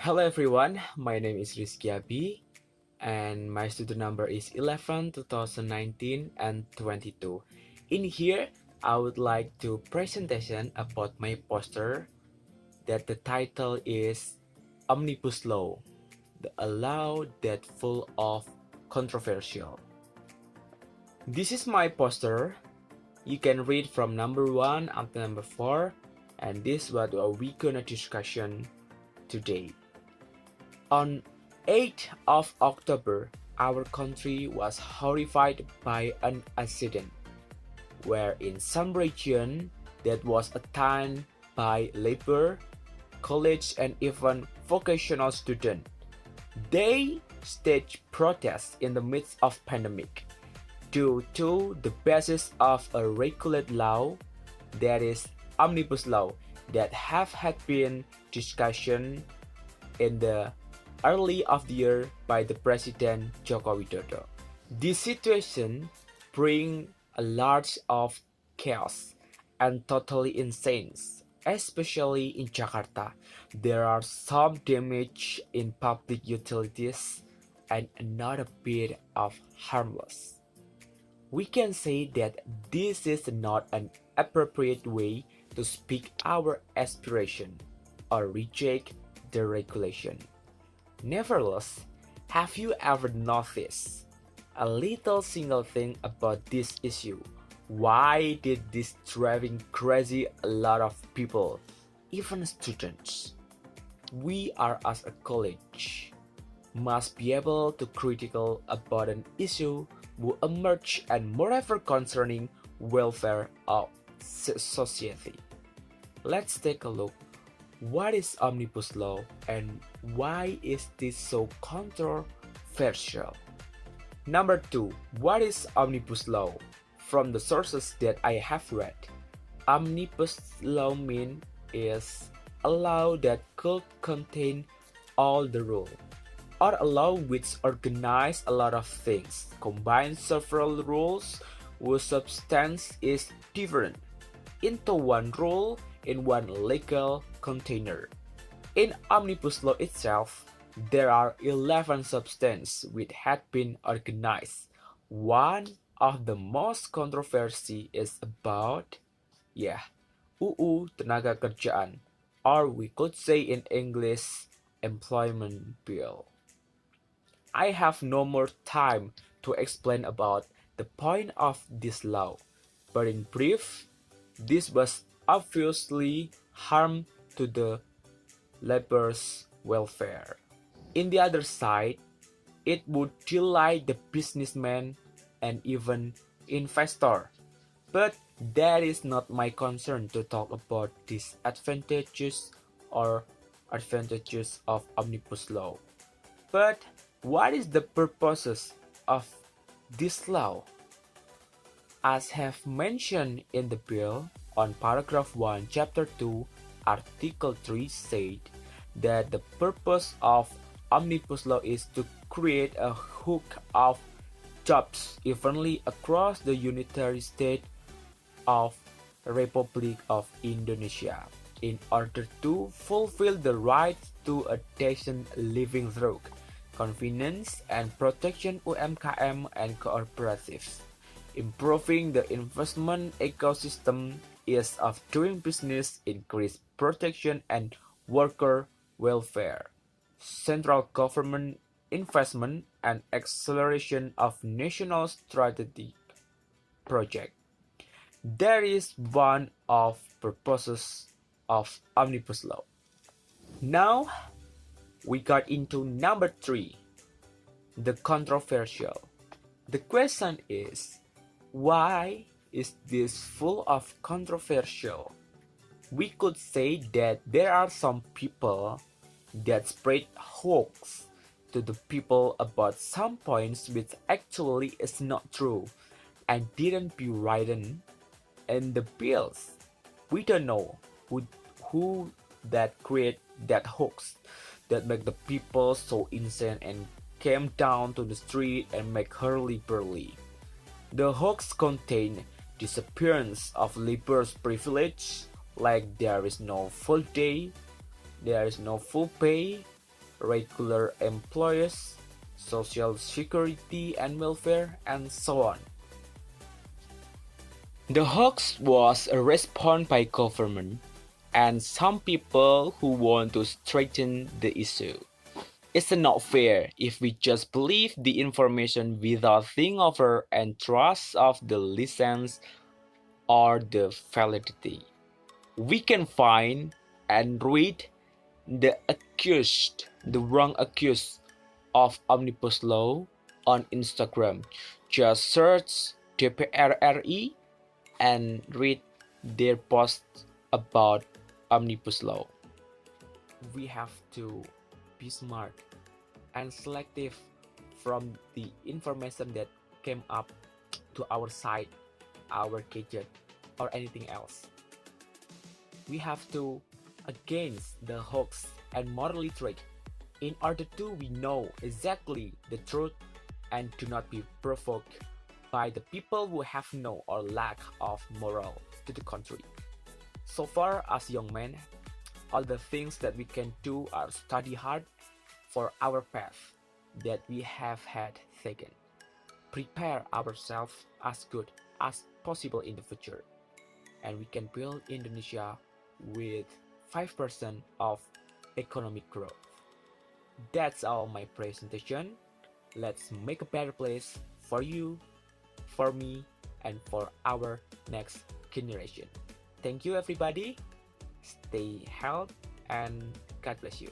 Hello everyone, my name is Rizky Abi and my student number is 11, 2019 and 22. In here, I would like to presentation about my poster that the title is Omnibus Law, a law that full of controversial. This is my poster. You can read from number 1 up to number 4 and this is what we gonna discussion today. On 8th of October, our country was horrified by an accident, where in some region that was attained by labor, college and even vocational students. They staged protests in the midst of pandemic due to the basis of a regulated law, that is omnibus law, that have had been discussion in the early of the year by the President Joko Widodo. This situation bring a lot of chaos and totally insane, especially in Jakarta. There are some damage in public utilities and another bit of harmless. We can say that this is not an appropriate way to speak our aspiration or reject the regulation. Nevertheless, have you ever noticed a little single thing about this issue? Why did this driving crazy a lot of people, even students? We are as a college must be able to critical about an issue will emerge and moreover concerning welfare of society. Let's take a look. What is omnibus law and why is this so controversial? Number 2. What is omnibus law? From the sources that I have read, omnibus law mean is a law that could contain all the rule, or a law which organize a lot of things, combine several rules whose substance is different into one rule in one legal container. In omnibus law itself, there are 11 substances which had been organized. One of the most controversy is about, UU Tenaga Kerjaan, or we could say in English, Employment Bill. I have no more time to explain about the point of this law, but in brief, this was obviously harm to the laborers' welfare. In the other side, it would delight the businessman and even investor. But that is not my concern to talk about disadvantages or advantages of omnibus law. But what is the purposes of this law? As have mentioned in the bill, on paragraph 1, chapter 2, article 3 said that the purpose of omnibus law is to create a hook of jobs evenly across the unitary state of Republic of Indonesia in order to fulfill the right to a decent living through convenience and protection UMKM and cooperatives. Improving the investment ecosystem, ease of doing business, increased protection and worker welfare, central government investment, and acceleration of national strategic project. That is one of purposes of omnibus law. Now we got into number 3, the controversial. The question is, why is this full of controversial? We could say that there are some people that spread hoax to the people about some points which actually is not true and didn't be written in the bills. We don't know who that create that hoax that make the people so insane and came down to the street and make hurly-burly. The hoax contain disappearance of labor's privilege, like there is no full day, there is no full pay, regular employees, social security and welfare, and so on. The hoax was a response by government and some people who want to straighten the issue. It's not fair if we just believe the information without thinking over and trust of the license or the validity. We can find and read the wrong accused of Omnibus Law on Instagram. Just search DPR RI and read their posts about Omnibus Law. We have to be smart and selective from the information that came up to our site, our gadget, or anything else. We have to against the hoax and more literate in order to we know exactly the truth and do not be provoked by the people who have no or lack of moral to the contrary. So far as young men, all the things that we can do are study hard for our path that we have had taken. Prepare ourselves as good as possible in the future, and we can build Indonesia with 5% of economic growth. That's all my presentation. Let's make a better place for you, for me, and for our next generation. Thank you everybody. Stay healthy and God bless you.